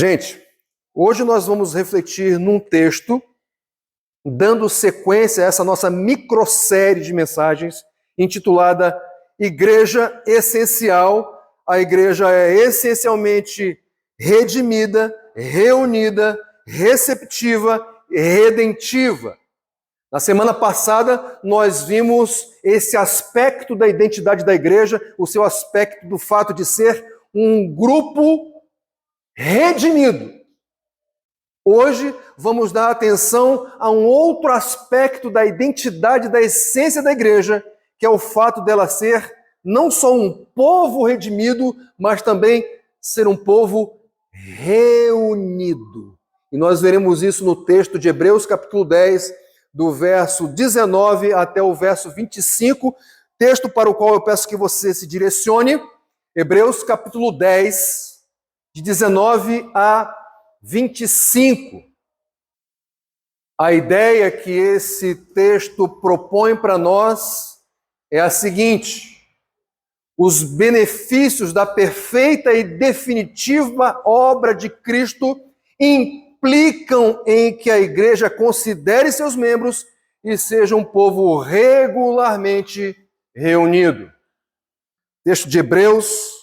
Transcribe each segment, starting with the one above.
Gente, hoje nós vamos refletir num texto, dando sequência a essa nossa microsérie de mensagens, intitulada Igreja Essencial. A igreja é essencialmente redimida, reunida, receptiva e redentiva. Na semana passada, nós vimos esse aspecto da identidade da igreja, o seu aspecto do fato de ser um grupo redimido. Hoje, vamos dar atenção a um outro aspecto da identidade, da essência da igreja, que é o fato dela ser não só um povo redimido, mas também ser um povo reunido. E nós veremos isso no texto de Hebreus, capítulo 10, do verso 19 até o verso 25, texto para o qual eu peço que você se direcione. Hebreus, capítulo 10, de 19 a 25. A ideia que esse texto propõe para nós é a seguinte: os benefícios da perfeita e definitiva obra de Cristo implicam em que a igreja considere seus membros e seja um povo regularmente reunido. Texto de Hebreus,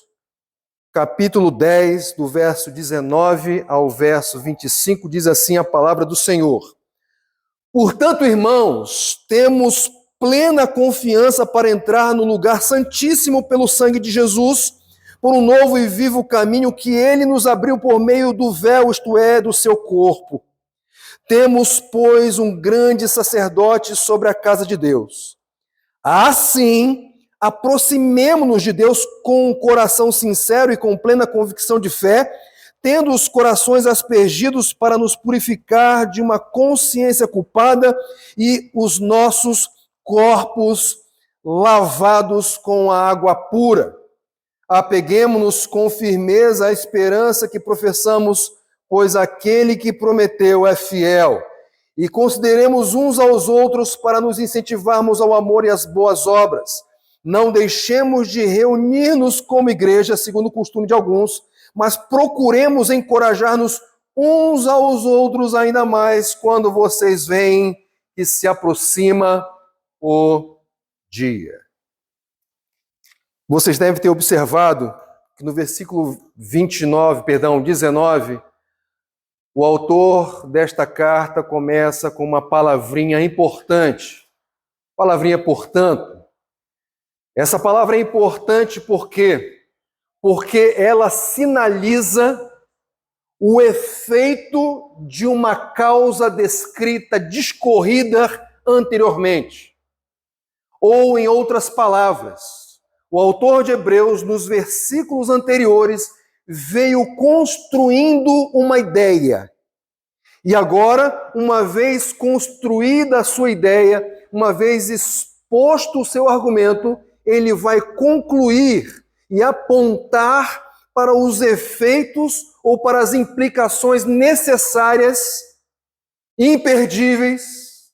capítulo 10, do verso 19 ao verso 25, diz assim a palavra do Senhor: Portanto, irmãos, temos plena confiança para entrar no lugar santíssimo pelo sangue de Jesus, por um novo e vivo caminho que ele nos abriu por meio do véu, isto é, do seu corpo. Temos, pois, um grande sacerdote sobre a casa de Deus. Assim, aproximemo-nos de Deus com um coração sincero e com plena convicção de fé, tendo os corações aspergidos para nos purificar de uma consciência culpada e os nossos corpos lavados com a água pura. Apeguemo-nos com firmeza à esperança que professamos, pois aquele que prometeu é fiel. E consideremos uns aos outros para nos incentivarmos ao amor e às boas obras. Não deixemos de reunir-nos como igreja, segundo o costume de alguns, mas procuremos encorajar-nos uns aos outros ainda mais quando vocês veem que se aproxima o dia. Vocês devem ter observado que no versículo 19, o autor desta carta começa com uma palavrinha importante. Palavrinha portanto. Essa palavra é importante por quê? Porque ela sinaliza o efeito de uma causa descrita, discorrida anteriormente. Ou, em outras palavras, o autor de Hebreus, nos versículos anteriores, veio construindo uma ideia. E agora, uma vez construída a sua ideia, uma vez exposto o seu argumento, ele vai concluir e apontar para os efeitos ou para as implicações necessárias, imperdíveis,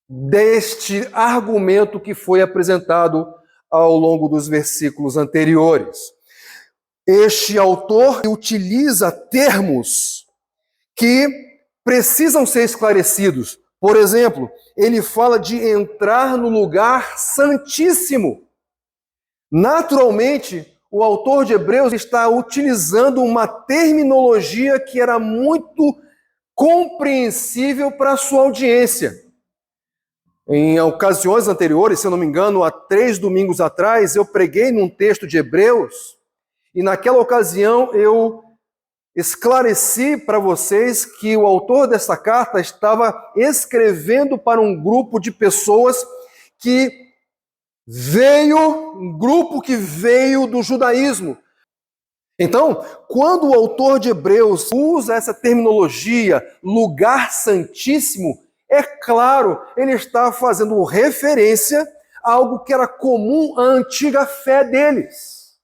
deste argumento que foi apresentado ao longo dos versículos anteriores. Este autor utiliza termos que precisam ser esclarecidos. Por exemplo, ele fala de entrar no lugar santíssimo. Naturalmente, o autor de Hebreus está utilizando uma terminologia que era muito compreensível para a sua audiência. Em ocasiões anteriores, se eu não me engano, há 3 domingos atrás, eu preguei num texto de Hebreus, e naquela ocasião eu esclareci para vocês que o autor dessa carta estava escrevendo para um grupo de pessoas um grupo que veio do judaísmo. Então, quando o autor de Hebreus usa essa terminologia, lugar santíssimo, é claro, ele está fazendo referência a algo que era comum à antiga fé deles.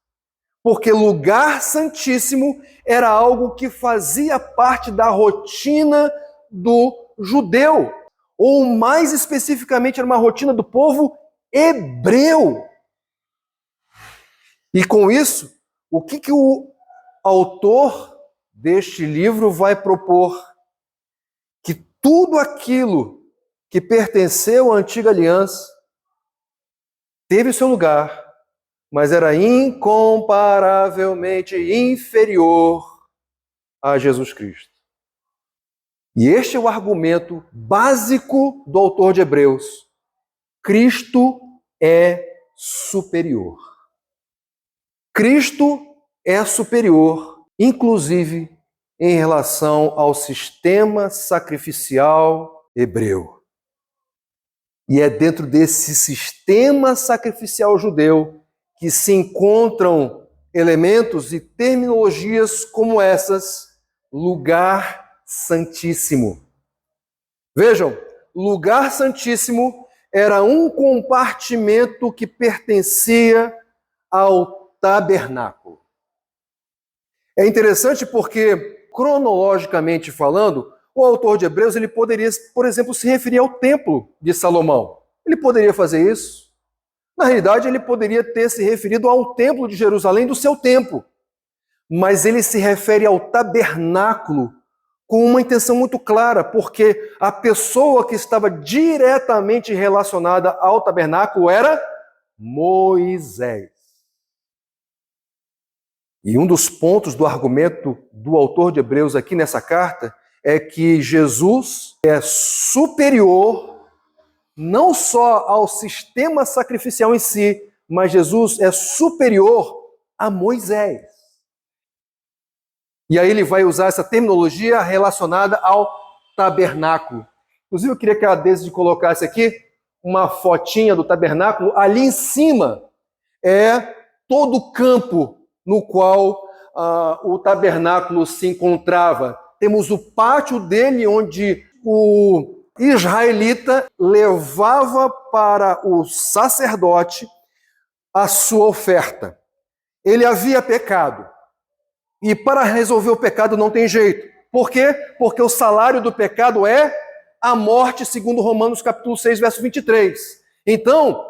Porque lugar santíssimo era algo que fazia parte da rotina do judeu. Ou mais especificamente, era uma rotina do povo hebreu. E com isso, o que o autor deste livro vai propor que tudo aquilo que pertenceu à antiga aliança teve seu lugar, mas era incomparavelmente inferior a Jesus Cristo. E este é o argumento básico do autor de Hebreus. Cristo é superior. Cristo é superior, inclusive em relação ao sistema sacrificial hebreu. E é dentro desse sistema sacrificial judeu que se encontram elementos e terminologias como essas: lugar santíssimo. Vejam, lugar santíssimo era um compartimento que pertencia ao tabernáculo. É interessante porque, cronologicamente falando, o autor de Hebreus ele poderia, por exemplo, se referir ao templo de Salomão. Ele poderia fazer isso. Na realidade, ele poderia ter se referido ao templo de Jerusalém do seu tempo. Mas ele se refere ao tabernáculo com uma intenção muito clara, porque a pessoa que estava diretamente relacionada ao tabernáculo era Moisés. E um dos pontos do argumento do autor de Hebreus aqui nessa carta é que Jesus é superior não só ao sistema sacrificial em si, mas Jesus é superior a Moisés. E aí ele vai usar essa terminologia relacionada ao tabernáculo. Inclusive eu queria que a Deise colocasse aqui uma fotinha do tabernáculo. Ali em cima é todo o campo no qual o tabernáculo se encontrava. Temos o pátio dele, onde o israelita levava para o sacerdote a sua oferta. Ele havia pecado. E para resolver o pecado não tem jeito. Por quê? Porque o salário do pecado é a morte, segundo Romanos capítulo 6, verso 23. Então,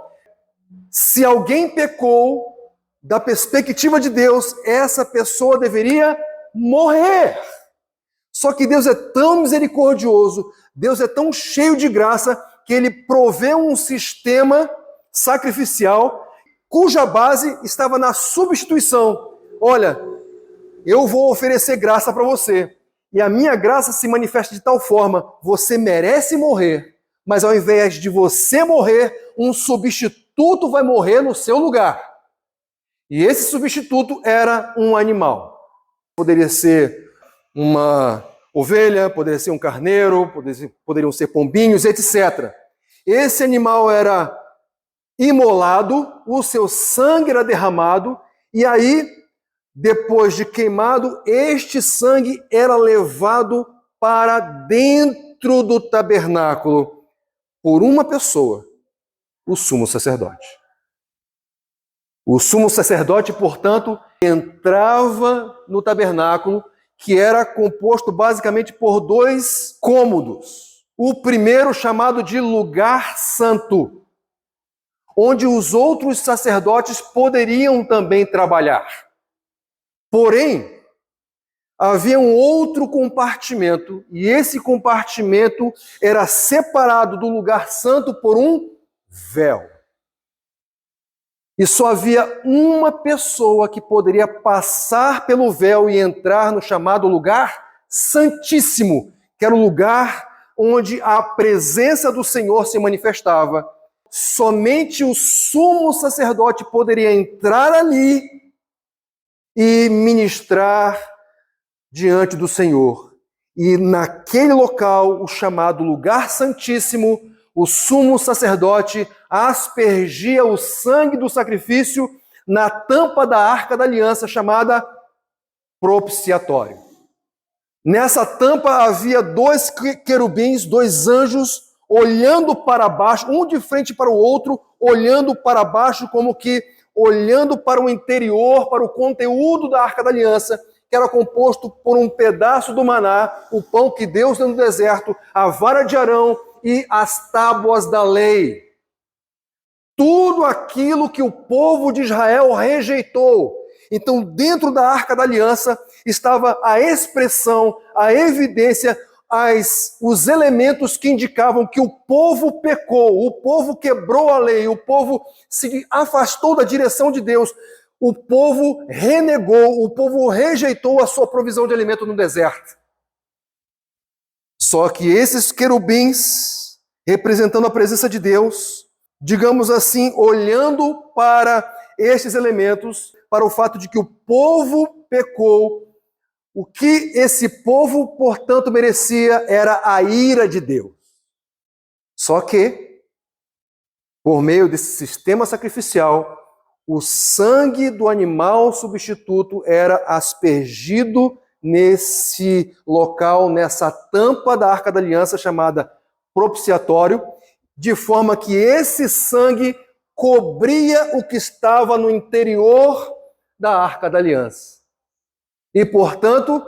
se alguém pecou, da perspectiva de Deus, essa pessoa deveria morrer. Só que Deus é tão misericordioso, Deus é tão cheio de graça, que ele provê um sistema sacrificial cuja base estava na substituição. Olha, eu vou oferecer graça para você. E a minha graça se manifesta de tal forma, você merece morrer, mas ao invés de você morrer, um substituto vai morrer no seu lugar. E esse substituto era um animal. Poderia ser uma ovelha, poderia ser um carneiro, poderiam ser pombinhos, etc. Esse animal era imolado, o seu sangue era derramado, e aí, depois de queimado, este sangue era levado para dentro do tabernáculo por uma pessoa, o sumo sacerdote. O sumo sacerdote, portanto, entrava no tabernáculo, que era composto basicamente por dois cômodos. O primeiro, chamado de lugar santo, onde os outros sacerdotes poderiam também trabalhar. Porém, havia um outro compartimento, e esse compartimento era separado do lugar santo por um véu. E só havia uma pessoa que poderia passar pelo véu e entrar no chamado lugar santíssimo, que era o lugar onde a presença do Senhor se manifestava. Somente o sumo sacerdote poderia entrar ali e ministrar diante do Senhor. E naquele local, o chamado lugar santíssimo, o sumo sacerdote aspergia o sangue do sacrifício na tampa da arca da aliança, chamada propiciatório. Nessa tampa havia dois querubins, dois anjos, olhando para baixo, um de frente para o outro, olhando para baixo, como que olhando para o interior, para o conteúdo da Arca da Aliança, que era composto por um pedaço do maná, o pão que Deus deu no deserto, a vara de Arão e as tábuas da lei. Tudo aquilo que o povo de Israel rejeitou. Então, dentro da Arca da Aliança, estava a expressão, a evidência, os elementos que indicavam que o povo pecou, o povo quebrou a lei, o povo se afastou da direção de Deus, o povo renegou, o povo rejeitou a sua provisão de alimento no deserto. Só que esses querubins, representando a presença de Deus, digamos assim, olhando para estes elementos, para o fato de que o povo pecou, o que esse povo, portanto, merecia era a ira de Deus. Só que, por meio desse sistema sacrificial, o sangue do animal substituto era aspergido nesse local, nessa tampa da Arca da Aliança chamada propiciatório, de forma que esse sangue cobria o que estava no interior da Arca da Aliança. E, portanto,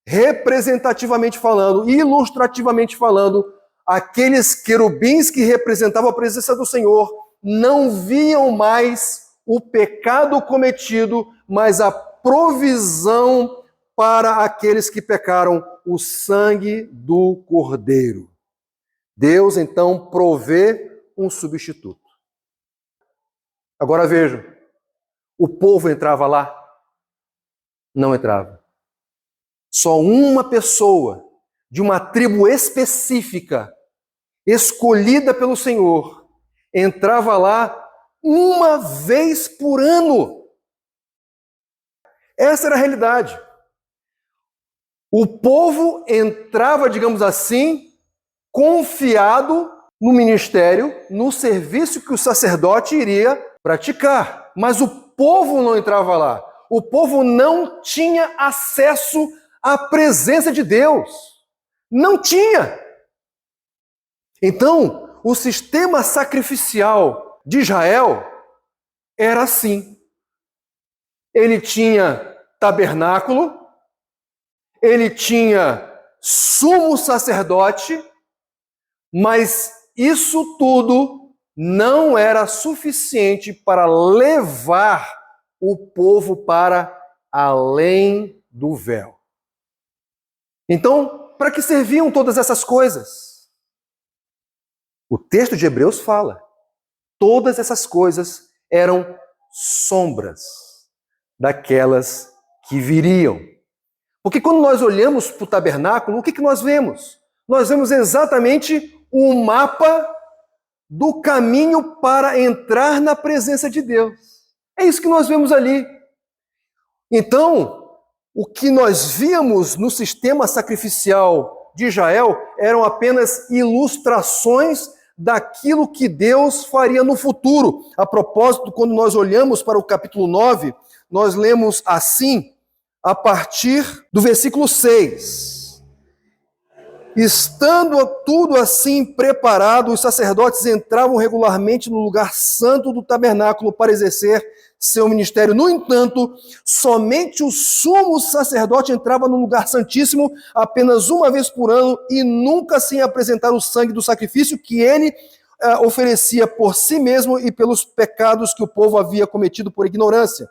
representativamente falando, ilustrativamente falando, aqueles querubins que representavam a presença do Senhor não viam mais o pecado cometido, mas a provisão para aqueles que pecaram, o sangue do Cordeiro. Deus, então, provê um substituto. Agora vejam, o povo entrava lá? Não entrava. Só uma pessoa de uma tribo específica, escolhida pelo Senhor, entrava lá uma vez por ano. Essa era a realidade. O povo entrava, digamos assim, confiado no ministério, no serviço que o sacerdote iria praticar. Mas o povo não entrava lá. O povo não tinha acesso à presença de Deus. Não tinha. Então, o sistema sacrificial de Israel era assim. Ele tinha tabernáculo, ele tinha sumo sacerdote, mas isso tudo não era suficiente para levar o povo para além do véu. Então, para que serviam todas essas coisas? O texto de Hebreus fala, todas essas coisas eram sombras daquelas que viriam. Porque quando nós olhamos para o tabernáculo, o que nós vemos? Nós vemos exatamente o mapa do caminho para entrar na presença de Deus. É isso que nós vemos ali. Então, o que nós víamos no sistema sacrificial de Israel eram apenas ilustrações daquilo que Deus faria no futuro. A propósito, quando nós olhamos para o capítulo 9, nós lemos assim, a partir do versículo 6. Estando tudo assim preparado, os sacerdotes entravam regularmente no lugar santo do tabernáculo para exercer seu ministério. No entanto, somente o sumo sacerdote entrava no lugar santíssimo apenas uma vez por ano e nunca sem apresentar o sangue do sacrifício que ele oferecia por si mesmo e pelos pecados que o povo havia cometido por ignorância.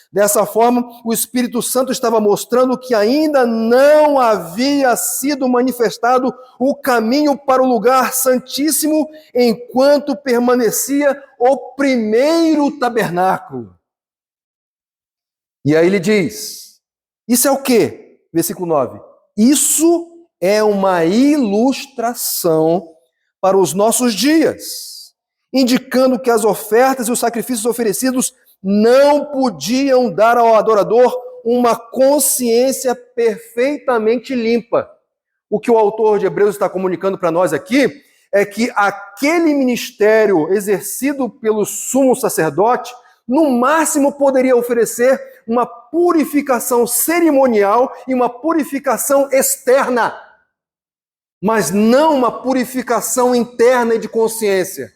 Dessa forma, o Espírito Santo estava mostrando que ainda não havia sido manifestado o caminho para o lugar santíssimo enquanto permanecia o primeiro tabernáculo. E aí ele diz, isso é o quê? Versículo 9. Isso é uma ilustração para os nossos dias, indicando que as ofertas e os sacrifícios oferecidos não podiam dar ao adorador uma consciência perfeitamente limpa. O que o autor de Hebreus está comunicando para nós aqui é que aquele ministério exercido pelo sumo sacerdote, no máximo poderia oferecer uma purificação cerimonial e uma purificação externa, mas não uma purificação interna e de consciência.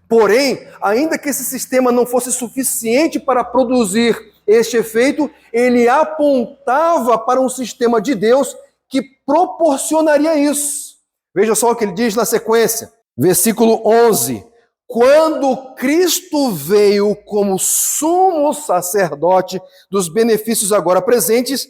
Porém, ainda que esse sistema não fosse suficiente para produzir este efeito, ele apontava para um sistema de Deus que proporcionaria isso. Veja só o que ele diz na sequência, versículo 11. Quando Cristo veio como sumo sacerdote dos benefícios agora presentes,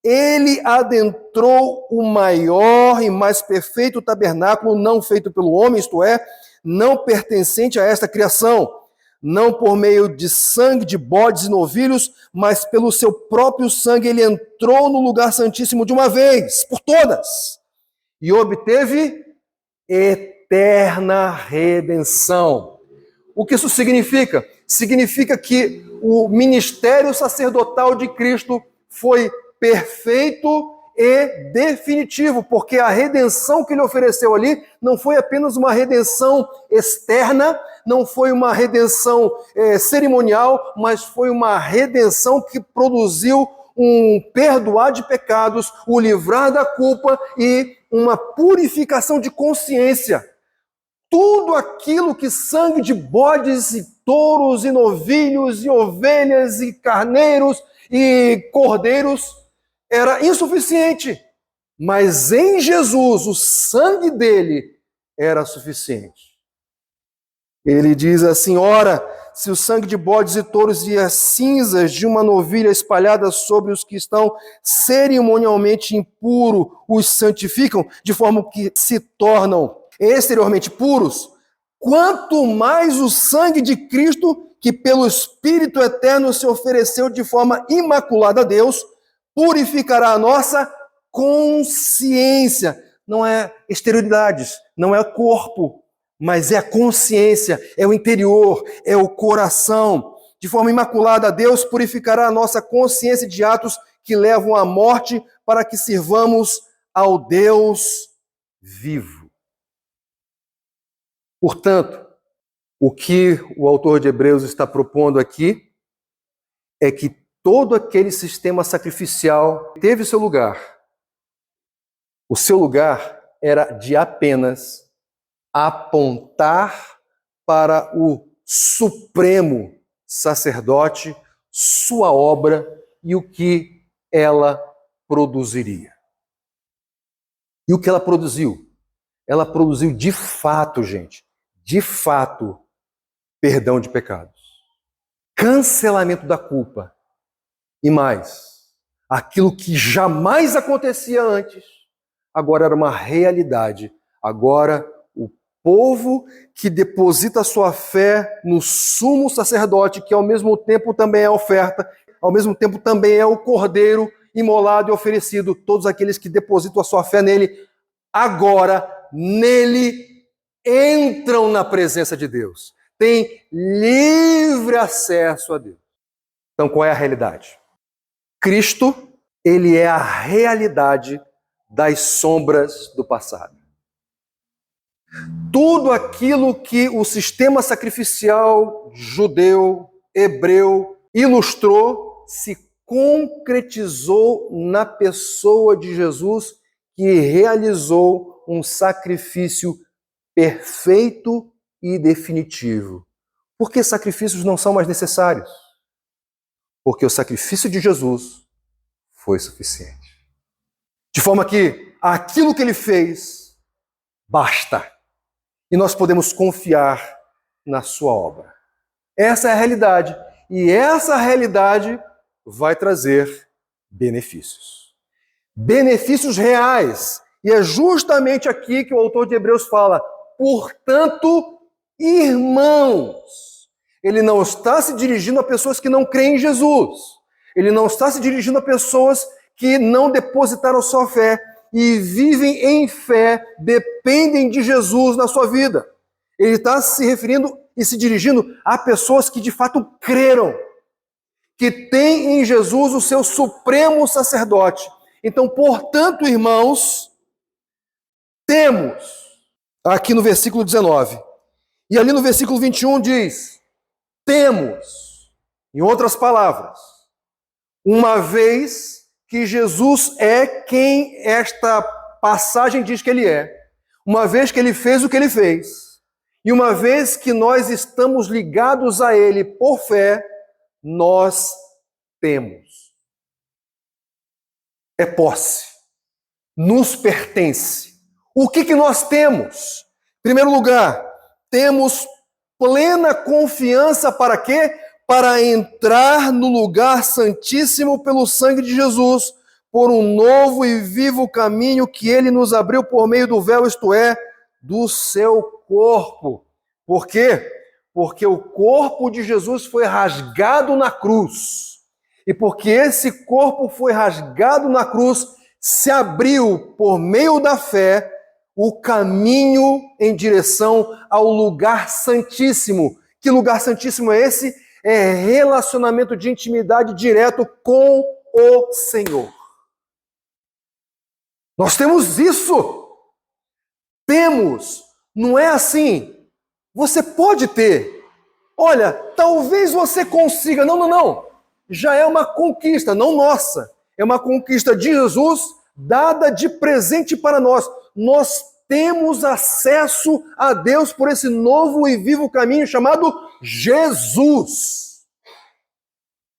ele adentrou o maior e mais perfeito tabernáculo não feito pelo homem, isto é, não pertencente a esta criação, não por meio de sangue de bodes e novilhos, mas pelo seu próprio sangue ele entrou no lugar santíssimo de uma vez, por todas, e obteve eterna redenção. O que isso significa? Significa que o ministério sacerdotal de Cristo foi perfeito e definitivo, porque a redenção que ele ofereceu ali não foi apenas uma redenção externa, não foi uma redenção cerimonial, mas foi uma redenção que produziu um perdoar de pecados, o livrar da culpa e uma purificação de consciência. Tudo aquilo que sangue de bodes e touros e novilhos e ovelhas e carneiros e cordeiros era insuficiente, mas em Jesus o sangue dele era suficiente. Ele diz assim: ora, se o sangue de bodes e touros e as cinzas de uma novilha espalhadas sobre os que estão cerimonialmente impuros os santificam, de forma que se tornam exteriormente puros, quanto mais o sangue de Cristo, que pelo Espírito Eterno se ofereceu de forma imaculada a Deus, purificará a nossa consciência. Não é exterioridades, não é o corpo, mas é a consciência, é o interior, é o coração. De forma imaculada, Deus purificará a nossa consciência de atos que levam à morte, para que sirvamos ao Deus vivo. Portanto, o que o autor de Hebreus está propondo aqui é que todo aquele sistema sacrificial teve seu lugar. O seu lugar era de apenas apontar para o supremo sacerdote, sua obra e o que ela produziria. E o que ela produziu? Ela produziu de fato, gente, de fato, perdão de pecados, cancelamento da culpa e mais, aquilo que jamais acontecia antes, agora era uma realidade. Agora, o povo que deposita sua fé no sumo sacerdote, que ao mesmo tempo também é a oferta, ao mesmo tempo também é o cordeiro imolado e oferecido, todos aqueles que depositam a sua fé nele, agora nele entram na presença de Deus, têm livre acesso a Deus. Então, qual é a realidade? Cristo, ele é a realidade das sombras do passado. Tudo aquilo que o sistema sacrificial judeu, hebreu, ilustrou, se concretizou na pessoa de Jesus, que realizou um sacrifício perfeito e definitivo. Por que sacrifícios não são mais necessários? Porque o sacrifício de Jesus foi suficiente. De forma que aquilo que ele fez basta. E nós podemos confiar na sua obra. Essa é a realidade. E essa realidade vai trazer benefícios. Benefícios reais. E é justamente aqui que o autor de Hebreus fala: portanto, irmãos. Ele não está se dirigindo a pessoas que não creem em Jesus. Ele não está se dirigindo a pessoas que não depositaram sua fé e vivem em fé, dependem de Jesus na sua vida. Ele está se referindo e se dirigindo a pessoas que de fato creram, que têm em Jesus o seu supremo sacerdote. Então, portanto, irmãos, temos, aqui no versículo 19, e ali no versículo 21 diz, temos, em outras palavras, uma vez que Jesus é quem esta passagem diz que ele é, uma vez que ele fez o que ele fez, e uma vez que nós estamos ligados a ele por fé, nós temos. É posse. Nos pertence. O que nós temos? Em primeiro lugar, temos plena confiança para quê? Para entrar no lugar santíssimo pelo sangue de Jesus, por um novo e vivo caminho que ele nos abriu por meio do véu, isto é, do seu corpo. Por quê? Porque o corpo de Jesus foi rasgado na cruz. E porque esse corpo foi rasgado na cruz, se abriu por meio da fé o caminho em direção ao lugar santíssimo. Que lugar santíssimo é esse? É relacionamento de intimidade direto com o Senhor. Nós temos isso. Temos. Não é assim. Você pode ter. Olha, talvez você consiga. Não, não, não. Já é uma conquista, não nossa. É uma conquista de Jesus dada de presente para nós. Nós temos acesso a Deus por esse novo e vivo caminho chamado Jesus.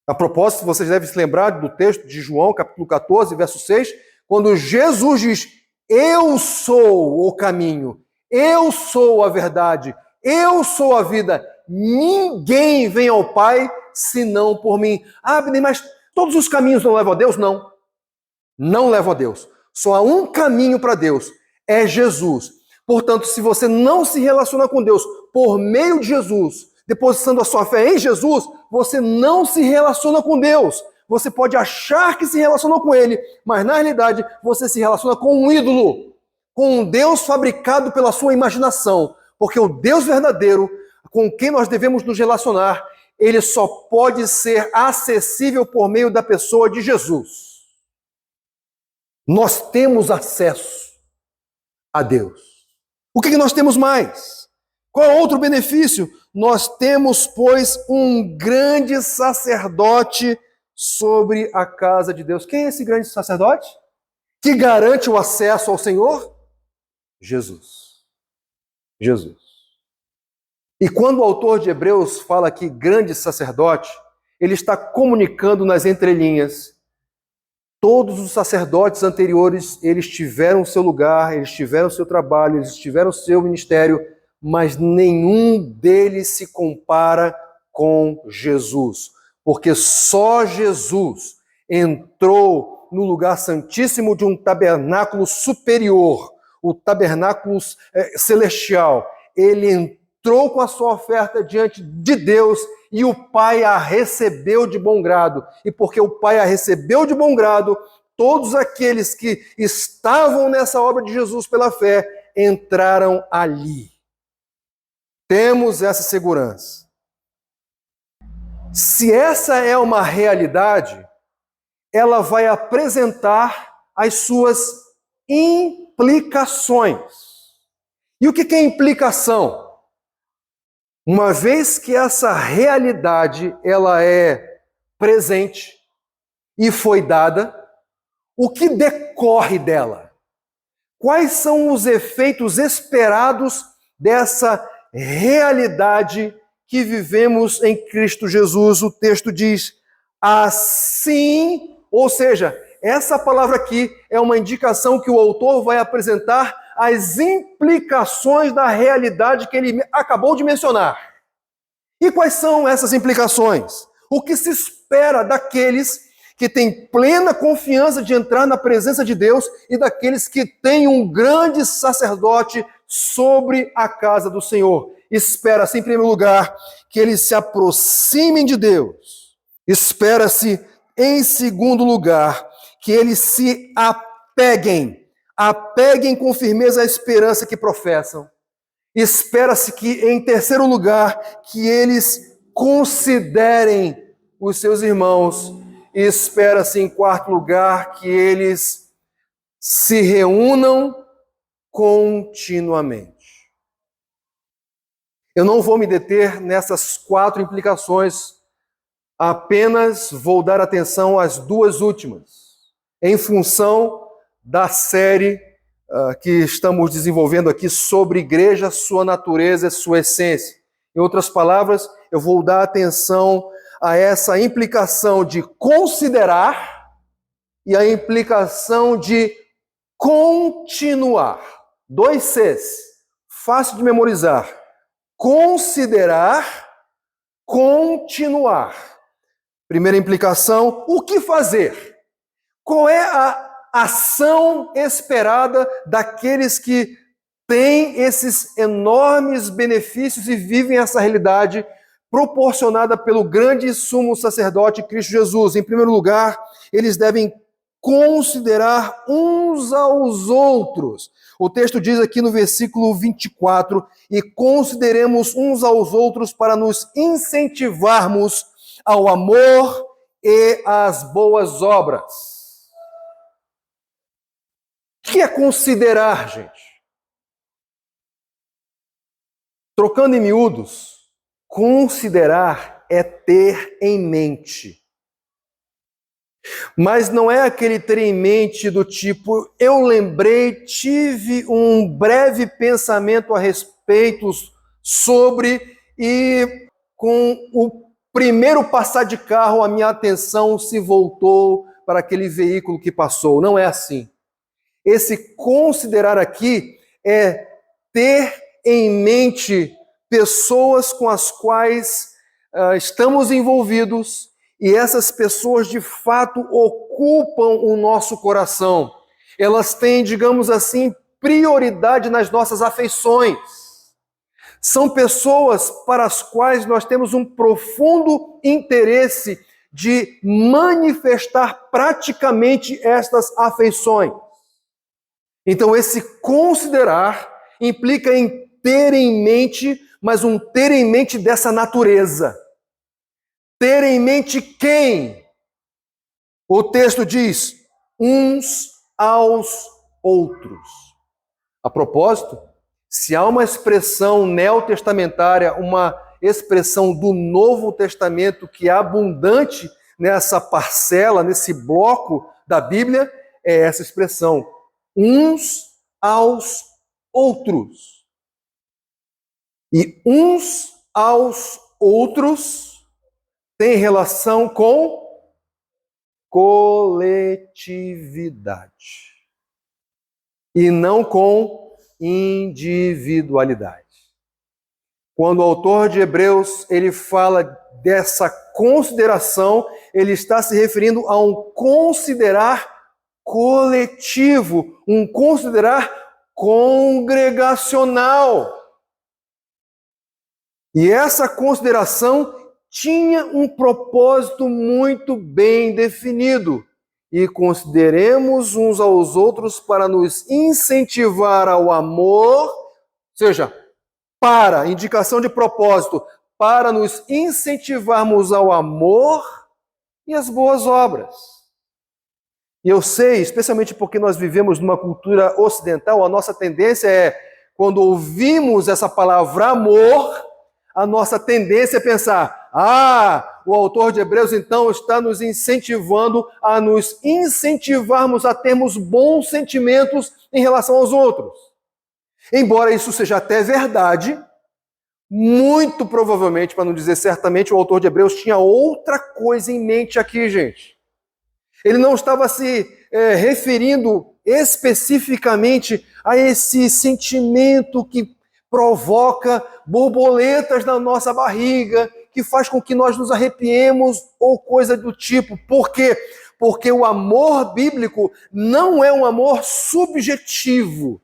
A propósito, vocês devem se lembrar do texto de João, capítulo 14, verso 6, quando Jesus diz: eu sou o caminho, eu sou a verdade, eu sou a vida, ninguém vem ao Pai senão por mim. Ah, mas todos os caminhos não levam a Deus? Não. Não levam a Deus. Só há um caminho para Deus, é Jesus. Portanto, se você não se relaciona com Deus por meio de Jesus, depositando a sua fé em Jesus, você não se relaciona com Deus. Você pode achar que se relaciona com Ele, mas na realidade você se relaciona com um ídolo, com um Deus fabricado pela sua imaginação. Porque o Deus verdadeiro, com quem nós devemos nos relacionar, ele só pode ser acessível por meio da pessoa de Jesus. Nós temos acesso a Deus. O que nós temos mais? Qual é outro benefício? Nós temos, pois, um grande sacerdote sobre a casa de Deus. Quem é esse grande sacerdote? Que garante o acesso ao Senhor? Jesus. Jesus. E quando o autor de Hebreus fala aqui grande sacerdote, ele está comunicando nas entrelinhas. Todos os sacerdotes anteriores, eles tiveram o seu lugar, eles tiveram o seu trabalho, eles tiveram o seu ministério, mas nenhum deles se compara com Jesus. Porque só Jesus entrou no lugar santíssimo de um tabernáculo superior, o tabernáculo celestial. Ele entrou com a sua oferta diante de Deus e o Pai a recebeu de bom grado. E porque o Pai a recebeu de bom grado, todos aqueles que estavam nessa obra de Jesus pela fé entraram ali. Temos essa segurança. Se essa é uma realidade, ela vai apresentar as suas implicações. E o que é implicação? Uma vez que essa realidade ela é presente e foi dada, o que decorre dela? Quais são os efeitos esperados dessa realidade que vivemos em Cristo Jesus? O texto diz, assim, ou seja, essa palavra aqui é uma indicação que o autor vai apresentar as implicações da realidade que ele acabou de mencionar. E quais são essas implicações? O que se espera daqueles que têm plena confiança de entrar na presença de Deus e daqueles que têm um grande sacerdote sobre a casa do Senhor? Espera-se, em primeiro lugar, que eles se aproximem de Deus. Espera-se, em segundo lugar, que eles se apeguem com firmeza à esperança que professam. Espera-se que, em terceiro lugar, que eles considerem os seus irmãos. E espera-se, em quarto lugar, que eles se reúnam continuamente. Eu não vou me deter nessas quatro implicações, apenas vou dar atenção às duas últimas, em função da série que estamos desenvolvendo aqui sobre igreja, sua natureza e sua essência. Em outras palavras, eu vou dar atenção a essa implicação de considerar e a implicação de continuar. 2 Cs, fácil de memorizar. Considerar, continuar. Primeira implicação, o que fazer? Qual é a ação esperada daqueles que têm esses enormes benefícios e vivem essa realidade proporcionada pelo grande sumo sacerdote Cristo Jesus? Em primeiro lugar, eles devem considerar uns aos outros. O texto diz aqui no versículo 24, e consideremos uns aos outros para nos incentivarmos ao amor e às boas obras. O que é considerar, gente? Trocando em miúdos, considerar é ter em mente. Mas não é aquele ter em mente do tipo, eu lembrei, tive um breve pensamento a respeito sobre e com o primeiro passar de carro a minha atenção se voltou para aquele veículo que passou. Não é assim. Esse considerar aqui é ter em mente pessoas com as quais estamos envolvidos e essas pessoas de fato ocupam o nosso coração. Elas têm, digamos assim, prioridade nas nossas afeições. São pessoas para as quais nós temos um profundo interesse de manifestar praticamente estas afeições. Então, esse considerar implica em ter em mente, mas um ter em mente dessa natureza. Ter em mente quem? O texto diz, uns aos outros. A propósito, se há uma expressão neotestamentária, uma expressão do Novo Testamento que é abundante nessa parcela, nesse bloco da Bíblia, é essa expressão. Uns aos outros. E uns aos outros tem relação com coletividade e não com individualidade. Quando o autor de Hebreus ele fala dessa consideração, ele está se referindo a um considerar coletivo, um considerar congregacional. E essa consideração tinha um propósito muito bem definido. E consideremos uns aos outros para nos incentivar ao amor, ou seja, para, indicação de propósito, para nos incentivarmos ao amor e às boas obras. E eu sei, especialmente porque nós vivemos numa cultura ocidental, a nossa tendência é, quando ouvimos essa palavra amor, a nossa tendência é pensar, o autor de Hebreus então está nos incentivando a nos incentivarmos a termos bons sentimentos em relação aos outros. Embora isso seja até verdade, muito provavelmente, para não dizer certamente, o autor de Hebreus tinha outra coisa em mente aqui, gente. Ele não estava se referindo especificamente a esse sentimento que provoca borboletas na nossa barriga, que faz com que nós nos arrepiemos ou coisa do tipo. Por quê? Porque o amor bíblico não é um amor subjetivo.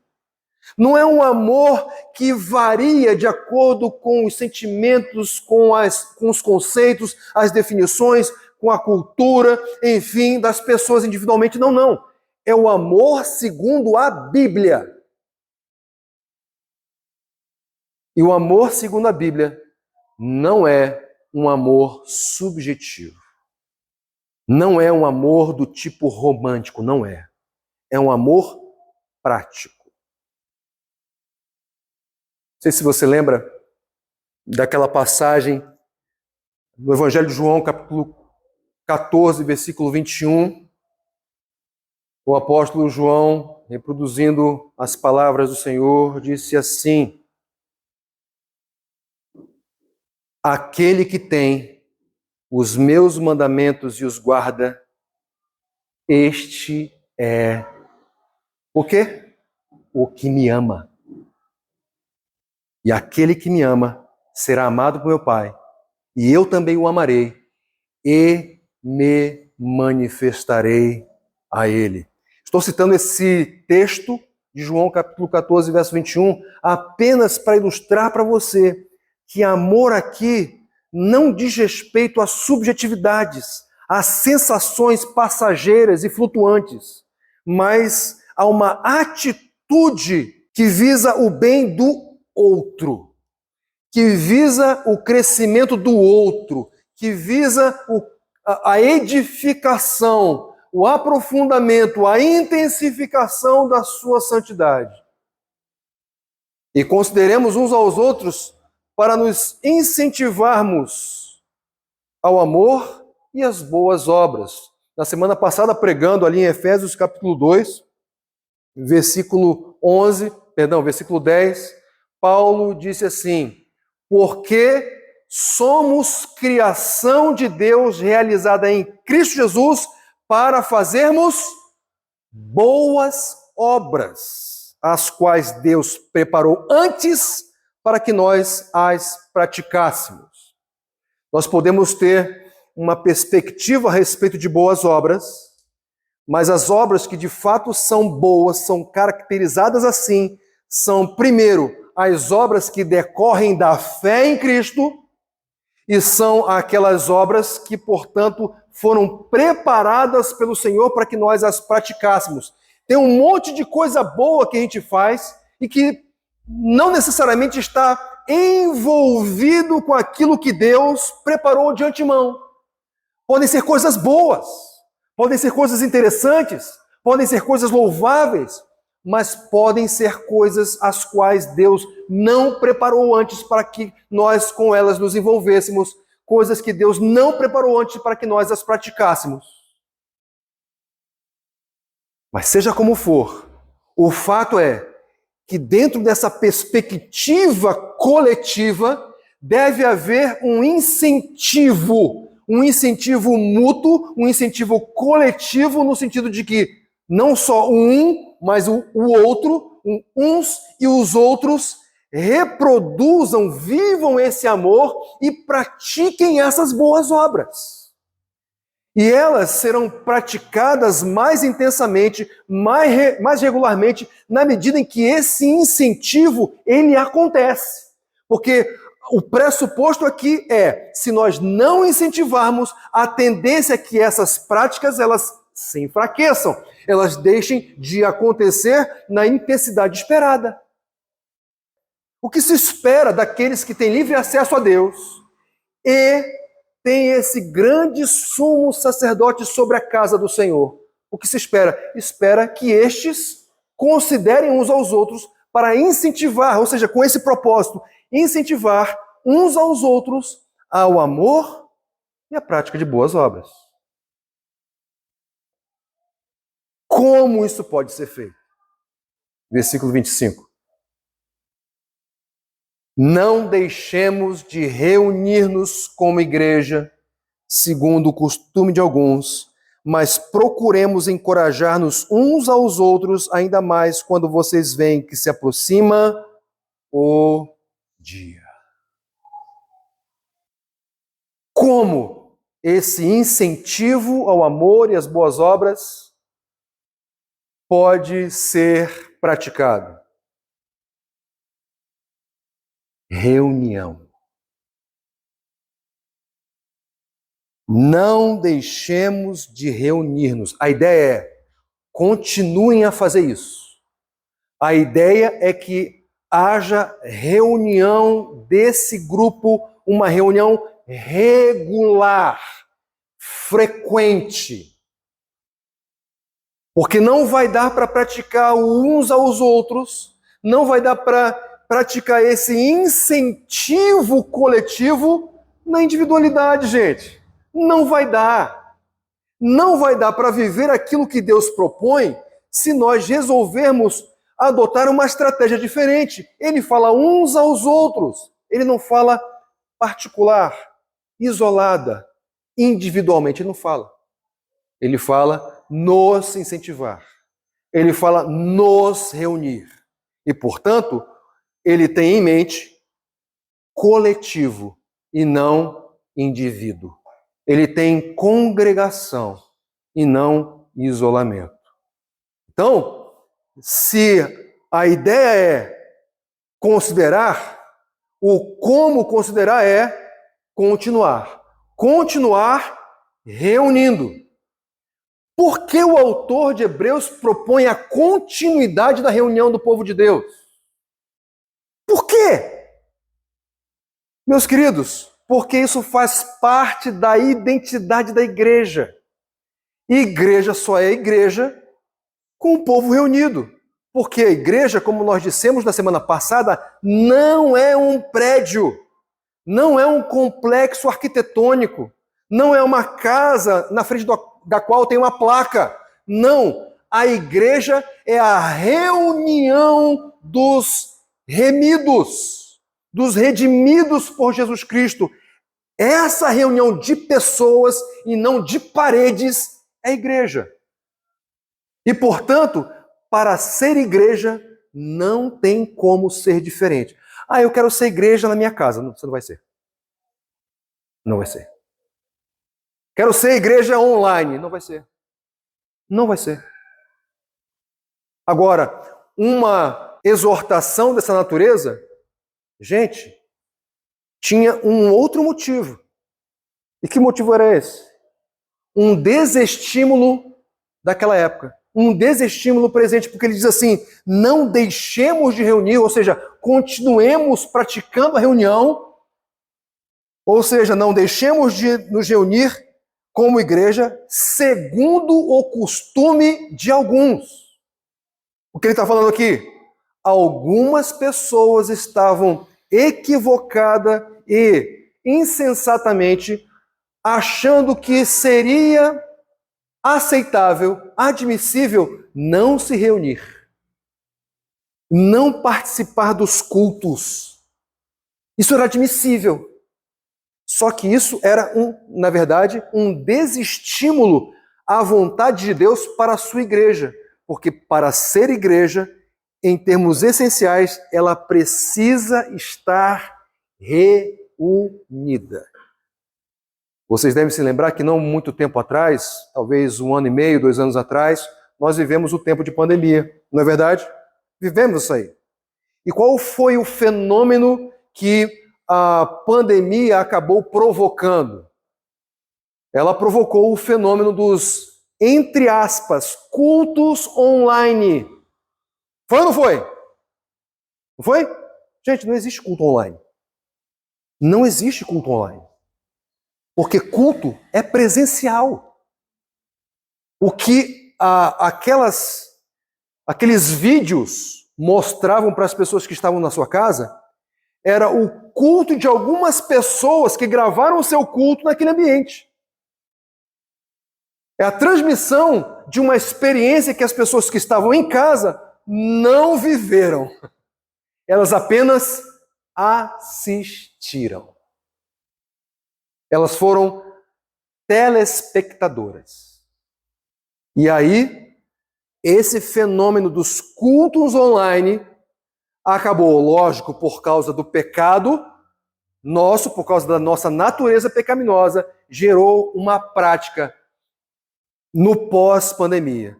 Não é um amor que varia de acordo com os sentimentos, com os conceitos, as definições, com a cultura, enfim, das pessoas individualmente. Não, não. É o amor segundo a Bíblia. E o amor segundo a Bíblia não é um amor subjetivo. Não é um amor do tipo romântico, não é. É um amor prático. Não sei se você lembra daquela passagem no Evangelho de João, capítulo 14, versículo 21. O apóstolo João, reproduzindo as palavras do Senhor, disse assim: aquele que tem os meus mandamentos e os guarda, este é o quê? O que me ama. E aquele que me ama será amado por meu Pai, e eu também o amarei, e me manifestarei a Ele. Estou citando esse texto de João capítulo 14, verso 21, apenas para ilustrar para você que amor aqui não diz respeito a subjetividades, a sensações passageiras e flutuantes, mas a uma atitude que visa o bem do outro, que visa o crescimento do outro, que visa a edificação, o aprofundamento, a intensificação da sua santidade. E consideremos uns aos outros para nos incentivarmos ao amor e às boas obras. Na semana passada, pregando ali em Efésios capítulo 2, versículo 10, Paulo disse assim: porque somos criação de Deus realizada em Cristo Jesus para fazermos boas obras, as quais Deus preparou antes para que nós as praticássemos. Nós podemos ter uma perspectiva a respeito de boas obras, mas as obras que de fato são boas, são caracterizadas assim, são, primeiro, as obras que decorrem da fé em Cristo, e são aquelas obras que, portanto, foram preparadas pelo Senhor para que nós as praticássemos. Tem um monte de coisa boa que a gente faz e que não necessariamente está envolvido com aquilo que Deus preparou de antemão. Podem ser coisas boas, podem ser coisas interessantes, podem ser coisas louváveis, mas podem ser coisas as quais Deus não preparou antes para que nós com elas nos envolvêssemos, coisas que Deus não preparou antes para que nós as praticássemos. Mas seja como for, o fato é que dentro dessa perspectiva coletiva deve haver um incentivo mútuo, um incentivo coletivo, no sentido de que não só um, mas o outro, uns e os outros reproduzam, vivam esse amor e pratiquem essas boas obras. E elas serão praticadas mais intensamente, mais regularmente, na medida em que esse incentivo, ele acontece. Porque o pressuposto aqui é, se nós não incentivarmos, a tendência é que essas práticas, elas se enfraqueçam, elas deixem de acontecer na intensidade esperada. O que se espera daqueles que têm livre acesso a Deus e tem esse grande sumo sacerdote sobre a casa do Senhor? O que se espera? Espera que estes considerem uns aos outros para incentivar, ou seja, com esse propósito, incentivar uns aos outros ao amor e à prática de boas obras. Como isso pode ser feito? Versículo 25. Não deixemos de reunir-nos como igreja, segundo o costume de alguns, mas procuremos encorajar-nos uns aos outros, ainda mais quando vocês veem que se aproxima o dia. Como esse incentivo ao amor e às boas obras pode ser praticado? Reunião. Não deixemos de reunir-nos. A ideia é, continuem a fazer isso. A ideia é que haja reunião desse grupo, uma reunião regular, frequente. Porque não vai dar para praticar uns aos outros, não vai dar para praticar esse incentivo coletivo na individualidade, gente. Não vai dar. Não vai dar para viver aquilo que Deus propõe se nós resolvermos adotar uma estratégia diferente. Ele fala uns aos outros. Ele não fala particular, isolada, individualmente. Ele não fala. Ele fala nos incentivar. Ele fala nos reunir. E, portanto, ele tem em mente coletivo e não indivíduo. Ele tem congregação e não isolamento. Então, se a ideia é considerar, o como considerar é continuar. Continuar reunindo. Por que o autor de Hebreus propõe a continuidade da reunião do povo de Deus? Por quê? Meus queridos, porque isso faz parte da identidade da igreja. Igreja só é igreja com o povo reunido. Porque a igreja, como nós dissemos na semana passada, não é um prédio, não é um complexo arquitetônico, não é uma casa na frente da qual tem uma placa. Não, a igreja é a reunião dos remidos, dos redimidos por Jesus Cristo. Essa reunião de pessoas e não de paredes é igreja. E, portanto, para ser igreja, não tem como ser diferente. Ah, eu quero ser igreja na minha casa. Não, você não vai ser. Não vai ser. Quero ser igreja online. Não vai ser. Não vai ser. Agora, uma exortação dessa natureza, gente, tinha um outro motivo. E que motivo era esse? Um desestímulo daquela época. Um desestímulo presente, porque ele diz assim, não deixemos de reunir, ou seja, continuemos praticando a reunião, ou seja, não deixemos de nos reunir como igreja, segundo o costume de alguns. O que ele está falando aqui? Algumas pessoas estavam equivocadas e insensatamente achando que seria aceitável, admissível, não se reunir, não participar dos cultos. Isso era admissível. Só que isso era, na verdade, um desestímulo à vontade de Deus para a sua igreja. Porque para ser igreja, em termos essenciais, ela precisa estar reunida. Vocês devem se lembrar que não muito tempo atrás, talvez 1 ano e meio, 2 anos atrás, nós vivemos o tempo de pandemia, não é verdade? Vivemos isso aí. E qual foi o fenômeno que a pandemia acabou provocando? Ela provocou o fenômeno dos, entre aspas, cultos online. Foi ou não foi? Não foi? Gente, não existe culto online. Não existe culto online. Porque culto é presencial. O que aqueles vídeos mostravam para as pessoas que estavam na sua casa era o culto de algumas pessoas que gravaram o seu culto naquele ambiente. É a transmissão de uma experiência que as pessoas que estavam em casa não viveram. Elas apenas assistiram. Elas foram telespectadoras. E aí, esse fenômeno dos cultos online acabou, lógico, por causa do pecado nosso, por causa da nossa natureza pecaminosa, gerou uma prática no pós-pandemia.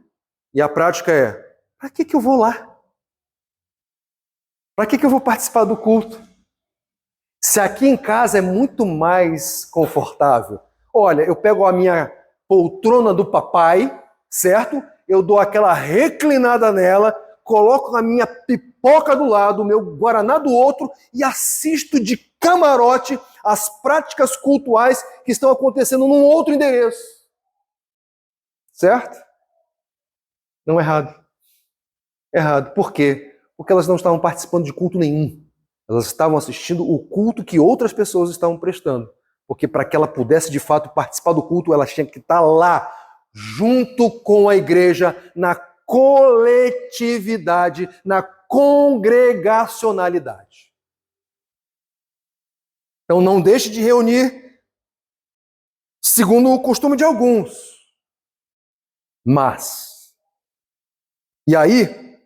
E a prática é, para que eu vou lá? Para que eu vou participar do culto? Se aqui em casa é muito mais confortável. Olha, eu pego a minha poltrona do papai, certo? Eu dou aquela reclinada nela, coloco a minha pipoca do lado, o meu guaraná do outro e assisto de camarote as práticas cultuais que estão acontecendo num outro endereço. Certo? Não é errado. Errado. Por quê? Porque elas não estavam participando de culto nenhum. Elas estavam assistindo o culto que outras pessoas estavam prestando. Porque para que ela pudesse, de fato, participar do culto, ela tinha que estar lá, junto com a igreja, na coletividade, na congregacionalidade. Então não deixe de reunir, segundo o costume de alguns. Mas, e aí,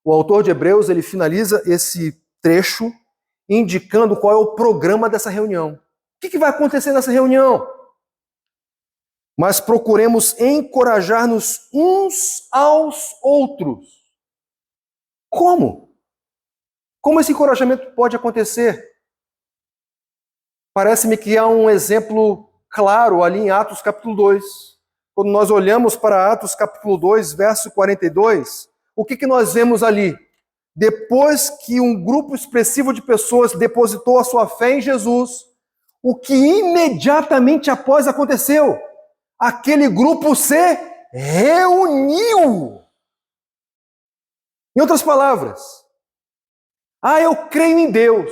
o autor de Hebreus, ele finaliza esse trecho indicando qual é o programa dessa reunião. O que vai acontecer nessa reunião? mas procuremos encorajar-nos uns aos outros. Como? Como esse encorajamento pode acontecer? Parece-me que há um exemplo claro ali em Atos capítulo 2. Quando nós olhamos para Atos capítulo 2, verso 42, o que nós vemos ali? Depois que um grupo expressivo de pessoas depositou a sua fé em Jesus, o que imediatamente após aconteceu? Aquele grupo se reuniu. Em outras palavras, eu creio em Deus.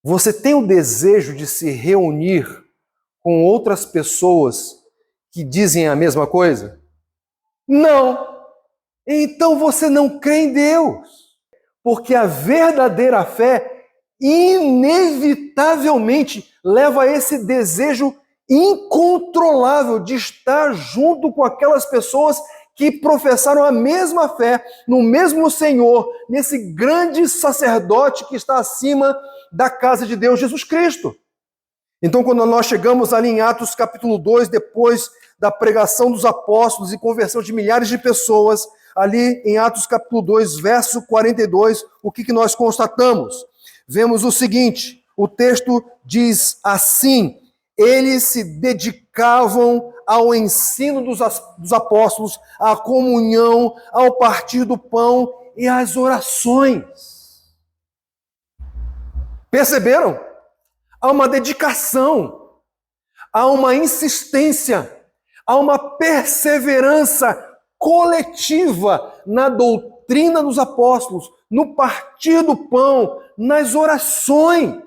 Você tem o desejo de se reunir com outras pessoas que dizem a mesma coisa? Não. Então você não crê em Deus. Porque a verdadeira fé inevitavelmente leva a esse desejo incontrolável de estar junto com aquelas pessoas que professaram a mesma fé no mesmo Senhor, nesse grande sacerdote que está acima da casa de Deus, Jesus Cristo. Então, quando nós chegamos ali em Atos capítulo 2, depois da pregação dos apóstolos e conversão de milhares de pessoas, ali em Atos capítulo 2, verso 42, o que nós constatamos? Vemos o seguinte, o texto diz assim: eles se dedicavam ao ensino dos apóstolos, à comunhão, ao partir do pão e às orações. Perceberam? Há uma dedicação, há uma insistência, há uma perseverança coletiva na doutrina dos apóstolos, no partir do pão, nas orações.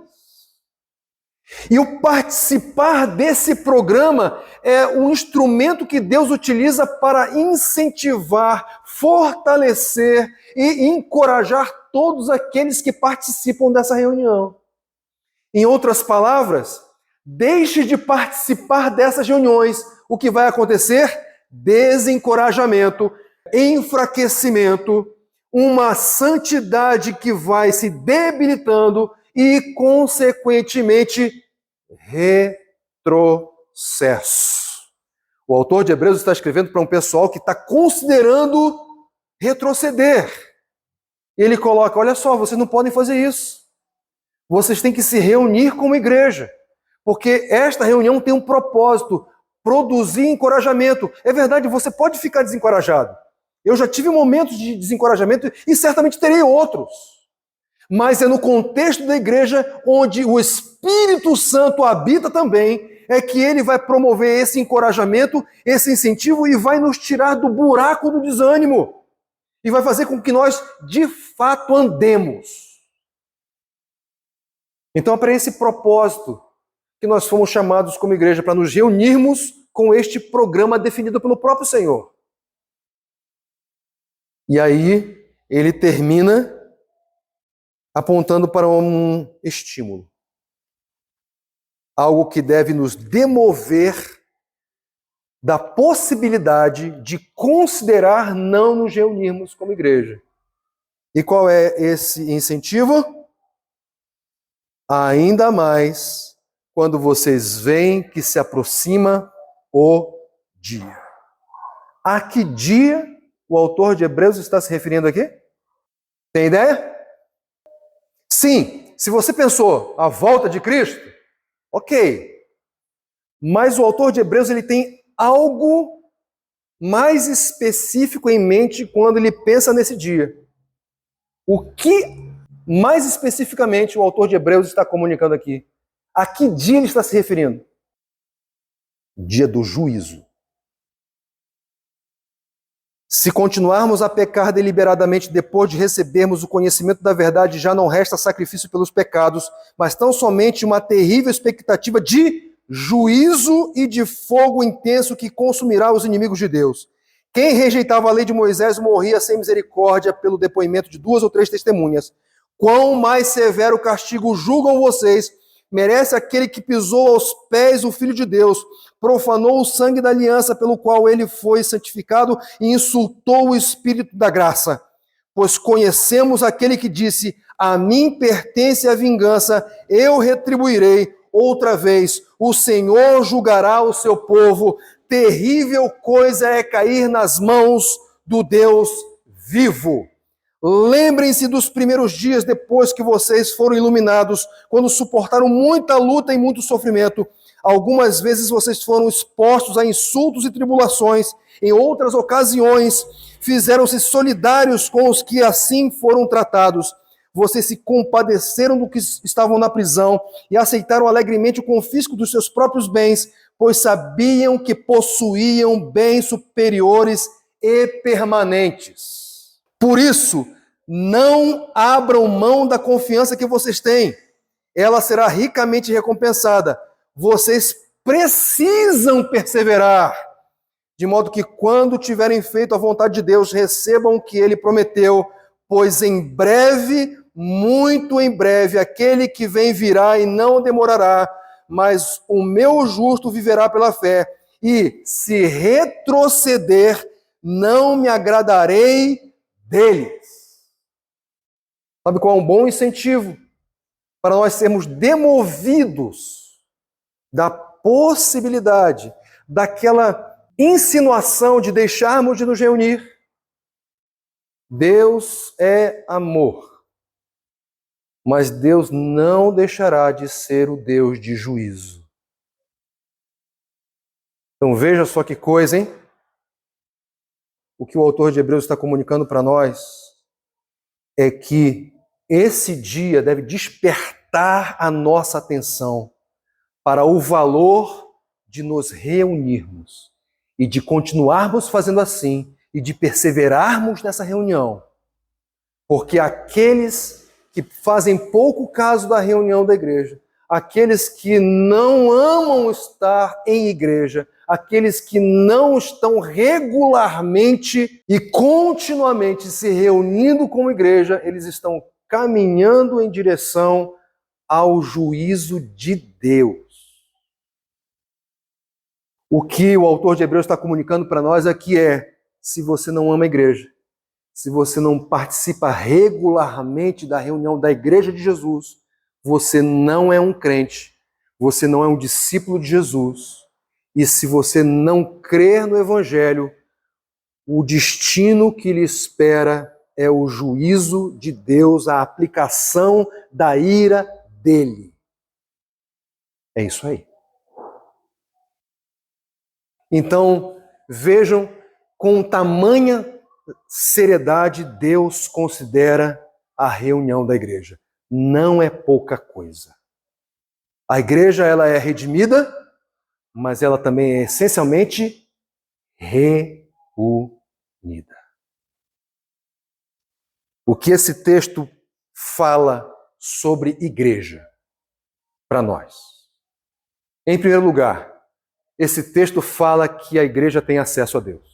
E o participar desse programa é um instrumento que Deus utiliza para incentivar, fortalecer e encorajar todos aqueles que participam dessa reunião. Em outras palavras, deixe de participar dessas reuniões. O que vai acontecer? Desencorajamento, enfraquecimento, uma santidade que vai se debilitando e, consequentemente, retrocesso. O autor de Hebreus está escrevendo para um pessoal que está considerando retroceder. Ele coloca, olha só, vocês não podem fazer isso. Vocês têm que se reunir como igreja, porque esta reunião tem um propósito, produzir encorajamento. É verdade, você pode ficar desencorajado. Eu já tive momentos de desencorajamento e certamente terei outros. Mas é no contexto da igreja, onde o Espírito Santo habita também, é que ele vai promover esse encorajamento, esse incentivo e vai nos tirar do buraco do desânimo. E vai fazer com que nós, de fato, andemos. Então é para esse propósito que nós fomos chamados como igreja, para nos reunirmos com este programa definido pelo próprio Senhor. E aí ele termina apontando para um estímulo. Algo que deve nos demover da possibilidade de considerar não nos reunirmos como igreja. E qual é esse incentivo? Ainda mais quando vocês veem que se aproxima o dia. A que dia o autor de Hebreus está se referindo aqui? Tem ideia? Sim, se você pensou a volta de Cristo, ok. Mas o autor de Hebreus ele tem algo mais específico em mente quando ele pensa nesse dia. O que mais especificamente o autor de Hebreus está comunicando aqui? A que dia ele está se referindo? Dia do juízo. Se continuarmos a pecar deliberadamente depois de recebermos o conhecimento da verdade, já não resta sacrifício pelos pecados, mas tão somente uma terrível expectativa de juízo e de fogo intenso que consumirá os inimigos de Deus. Quem rejeitava a lei de Moisés morria sem misericórdia pelo depoimento de 2 ou 3 testemunhas. Quão mais severo castigo julgam vocês? Merece aquele que pisou aos pés o Filho de Deus, profanou o sangue da aliança pelo qual ele foi santificado e insultou o Espírito da graça. Pois conhecemos aquele que disse, a mim pertence a vingança, eu retribuirei, outra vez: o Senhor julgará o seu povo, terrível coisa é cair nas mãos do Deus vivo. Lembrem-se dos primeiros dias depois que vocês foram iluminados, quando suportaram muita luta e muito sofrimento. Algumas vezes vocês foram expostos a insultos e tribulações. Em outras ocasiões, fizeram-se solidários com os que assim foram tratados. Vocês se compadeceram do que estavam na prisão e aceitaram alegremente o confisco dos seus próprios bens, pois sabiam que possuíam bens superiores e permanentes. Por isso, não abram mão da confiança que vocês têm. Ela será ricamente recompensada. Vocês precisam perseverar, de modo que quando tiverem feito a vontade de Deus, recebam o que Ele prometeu, pois em breve, muito em breve, aquele que vem virá e não demorará, mas o meu justo viverá pela fé. E se retroceder, não me agradarei deles. Sabe qual é um bom incentivo para nós sermos demovidos da possibilidade, daquela insinuação de deixarmos de nos reunir? Deus é amor, mas Deus não deixará de ser o Deus de juízo. Então veja só que coisa, hein? O que o autor de Hebreus está comunicando para nós é que esse dia deve despertar a nossa atenção para o valor de nos reunirmos e de continuarmos fazendo assim e de perseverarmos nessa reunião. Porque aqueles que fazem pouco caso da reunião da igreja, aqueles que não amam estar em igreja, aqueles que não estão regularmente e continuamente se reunindo como igreja, eles estão caminhando em direção ao juízo de Deus. O que o autor de Hebreus está comunicando para nós aqui é: se você não ama a igreja, se você não participa regularmente da reunião da igreja de Jesus, você não é um crente, você não é um discípulo de Jesus. E se você não crer no Evangelho, o destino que lhe espera é o juízo de Deus, a aplicação da ira dele. É isso aí. Então, vejam com tamanha seriedade Deus considera a reunião da igreja. Não é pouca coisa. A igreja, ela é redimida, mas ela também é essencialmente reunida. O que esse texto fala sobre igreja para nós? Em primeiro lugar, esse texto fala que a igreja tem acesso a Deus.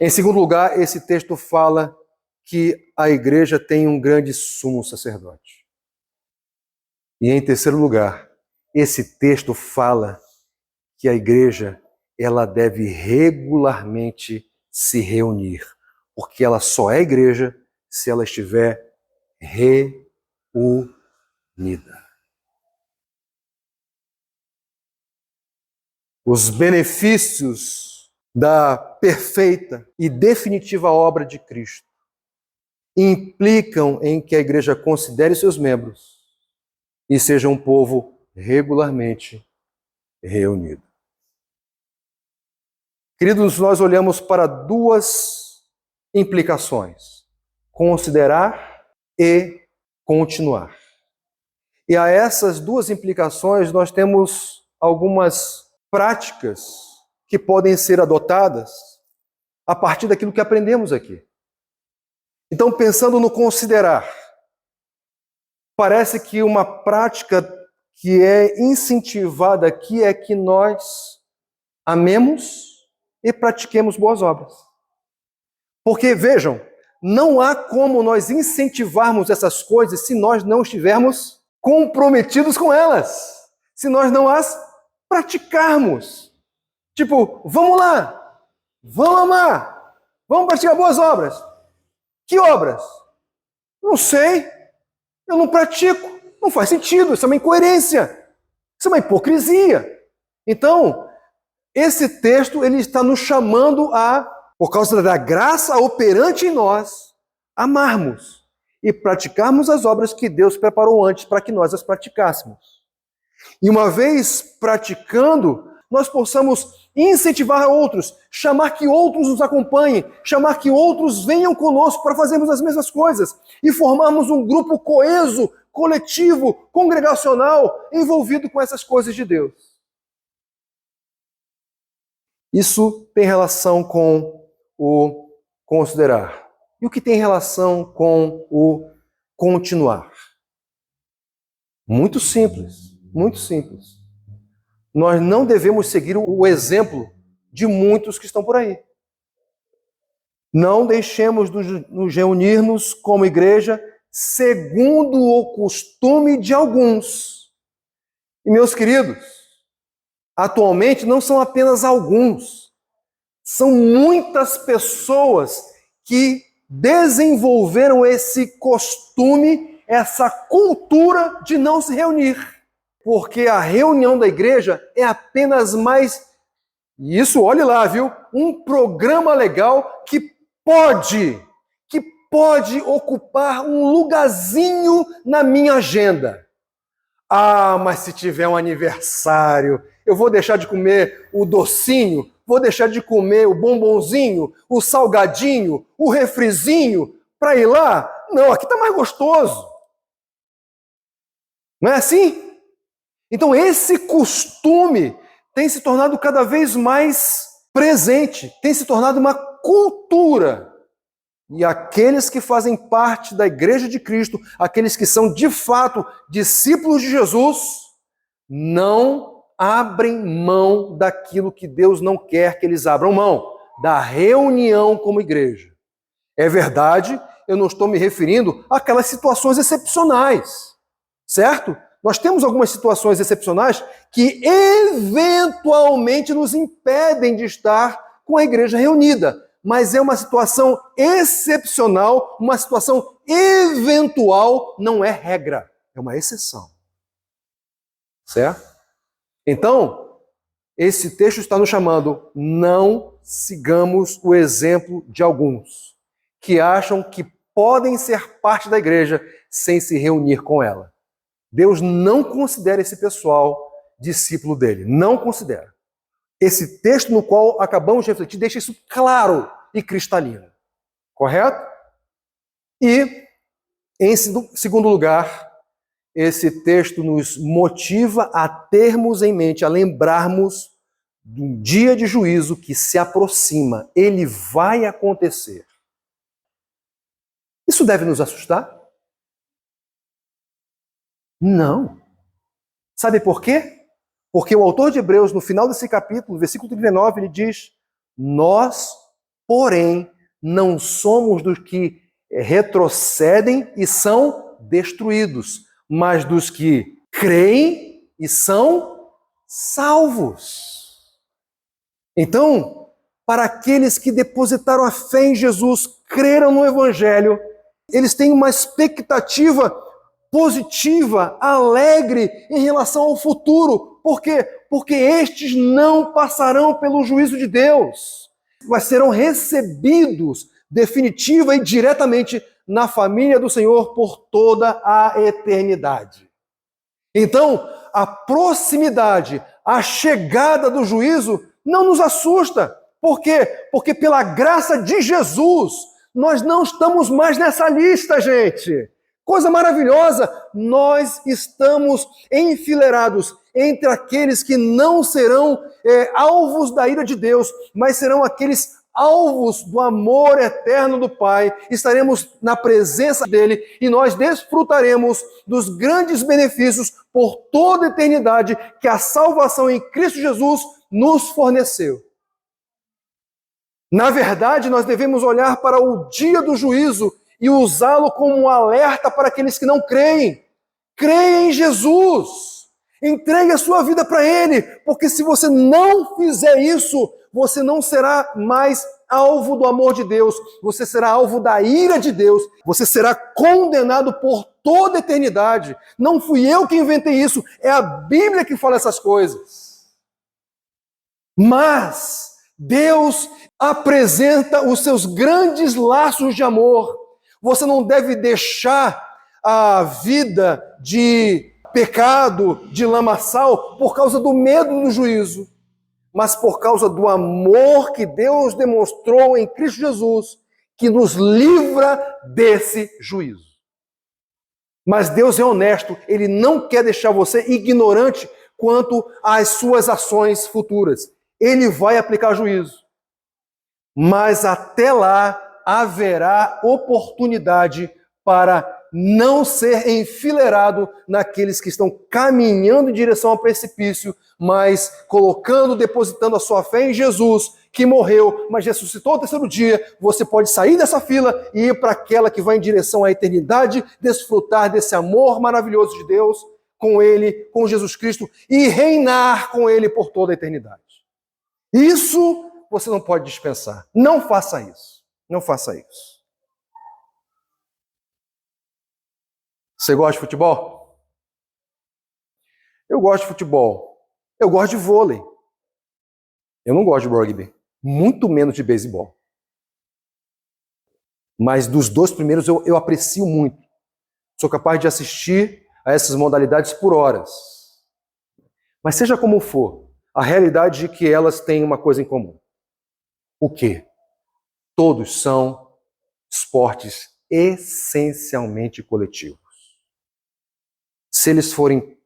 Em segundo lugar, esse texto fala que a igreja tem um grande sumo sacerdote. E em terceiro lugar, esse texto fala que a igreja, ela deve regularmente se reunir, porque ela só é igreja se ela estiver reunida. Os benefícios da perfeita e definitiva obra de Cristo implicam em que a igreja considere seus membros e seja um povo regularmente reunido. Queridos, nós olhamos para duas implicações: considerar e continuar. E a essas duas implicações nós temos algumas práticas que podem ser adotadas a partir daquilo que aprendemos aqui. Então, pensando no considerar, parece que uma prática que é incentivada aqui é que nós amemos e pratiquemos boas obras. Porque, vejam, não há como nós incentivarmos essas coisas se nós não estivermos comprometidos com elas, se nós não as praticarmos. Tipo, vamos lá, vamos amar, vamos praticar boas obras. Que obras? Não sei, eu não pratico, Não faz sentido, isso é uma incoerência, isso é uma hipocrisia. Então, esse texto ele está nos chamando a, por causa da graça operante em nós, amarmos e praticarmos as obras que Deus preparou antes para que nós as praticássemos. E uma vez praticando, nós possamos incentivar outros, chamar que outros nos acompanhem, chamar que outros venham conosco para fazermos as mesmas coisas e formarmos um grupo coeso, coletivo, congregacional, envolvido com essas coisas de Deus. Isso tem relação com o considerar. E o que tem relação com o continuar? Muito simples, muito simples. Nós não devemos seguir o exemplo de muitos que estão por aí. Não deixemos de nos reunirmos como igreja segundo o costume de alguns. E, meus queridos, atualmente não são apenas alguns, são muitas pessoas que desenvolveram esse costume, essa cultura de não se reunir. Porque a reunião da igreja é apenas mais, e isso, olhe lá, viu? Um programa legal que pode ocupar um lugarzinho na minha agenda. Ah, mas se tiver um aniversário, eu vou deixar de comer o docinho, vou deixar de comer o bombonzinho, o salgadinho, o refrizinho, para ir lá? Não, aqui está mais gostoso. Não é assim? Então esse costume tem se tornado cada vez mais presente, tem se tornado uma cultura. E aqueles que fazem parte da Igreja de Cristo, aqueles que são de fato discípulos de Jesus, não abrem mão daquilo que Deus não quer que eles abram mão, da reunião como igreja. É verdade, eu não estou me referindo àquelas situações excepcionais, certo? Nós temos algumas situações excepcionais que eventualmente nos impedem de estar com a igreja reunida. Mas é uma situação excepcional, uma situação eventual, não é regra, é uma exceção. Certo? Então, esse texto está nos chamando, não sigamos o exemplo de alguns que acham que podem ser parte da igreja sem se reunir com ela. Deus não considera esse pessoal discípulo dele, não considera. Esse texto no qual acabamos de refletir deixa isso claro e cristalino. Correto? E, em segundo lugar, esse texto nos motiva a termos em mente, a lembrarmos do dia de juízo que se aproxima. Ele vai acontecer. Isso deve nos assustar? Não. Sabe por quê? Porque o autor de Hebreus, no final desse capítulo, versículo 39, ele diz: nós, porém, não somos dos que retrocedem e são destruídos, mas dos que creem e são salvos. Então, para aqueles que depositaram a fé em Jesus, creram no Evangelho, eles têm uma expectativa positiva, alegre em relação ao futuro. Por quê? Porque estes não passarão pelo juízo de Deus, mas serão recebidos definitiva e diretamente na família do Senhor por toda a eternidade. Então, a proximidade, a chegada do juízo não nos assusta. Por quê? Porque pela graça de Jesus, nós não estamos mais nessa lista, gente. Coisa maravilhosa, nós estamos enfileirados entre aqueles que não serão alvos da ira de Deus, mas serão aqueles alvos do amor eterno do Pai. Estaremos na presença dele e nós desfrutaremos dos grandes benefícios por toda a eternidade que a salvação em Cristo Jesus nos forneceu. Na verdade, nós devemos olhar para o dia do juízo e usá-lo como um alerta para aqueles que não creem. Creia em Jesus. Entregue a sua vida para Ele, porque se você não fizer isso, você não será mais alvo do amor de Deus, você será alvo da ira de Deus, você será condenado por toda a eternidade. Não fui eu que inventei isso, é a Bíblia que fala essas coisas. Mas Deus apresenta os seus grandes laços de amor. Você não deve deixar a vida de pecado, de lamaçal, por causa do medo do juízo, mas por causa do amor que Deus demonstrou em Cristo Jesus, que nos livra desse juízo. Mas Deus é honesto, Ele não quer deixar você ignorante quanto às suas ações futuras. Ele vai aplicar juízo. Mas até lá haverá oportunidade para não ser enfileirado naqueles que estão caminhando em direção ao precipício, mas colocando, depositando a sua fé em Jesus, que morreu, mas ressuscitou ao terceiro dia. Você pode sair dessa fila e ir para aquela que vai em direção à eternidade, desfrutar desse amor maravilhoso de Deus, com Ele, com Jesus Cristo, e reinar com Ele por toda a eternidade. Isso você não pode dispensar. Não faça isso. Não faça isso. Você gosta de futebol? Eu gosto de futebol. Eu gosto de vôlei. Eu não gosto de rugby. Muito menos de beisebol. Mas dos dois primeiros eu aprecio muito. Sou capaz de assistir a essas modalidades por horas. Mas seja como for, a realidade é que elas têm uma coisa em comum. O quê? Todos são esportes essencialmente coletivos. Se eles forem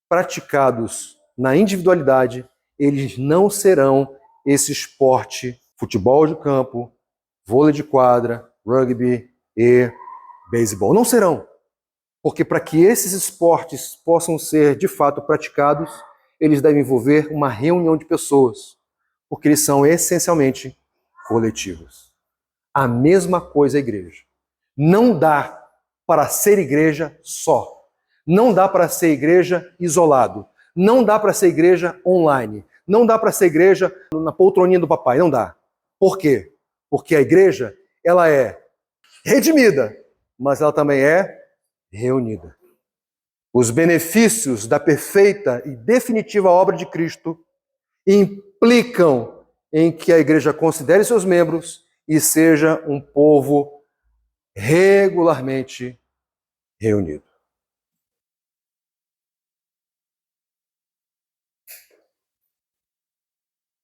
praticados na individualidade, eles não serão esse esporte, futebol de campo, vôlei de quadra, rugby e beisebol. Não serão. Porque para que esses esportes possam ser de fato praticados, eles devem envolver uma reunião de pessoas, porque eles são essencialmente coletivos. A mesma coisa a igreja. Não dá para ser igreja só. Não dá para ser igreja isolado. Não dá para ser igreja online. Não dá para ser igreja na poltroninha do papai. Não dá. Por quê? Porque a igreja, ela é redimida, mas ela também é reunida. Os benefícios da perfeita e definitiva obra de Cristo implicam em que a igreja considere seus membros e seja um povo regularmente reunido.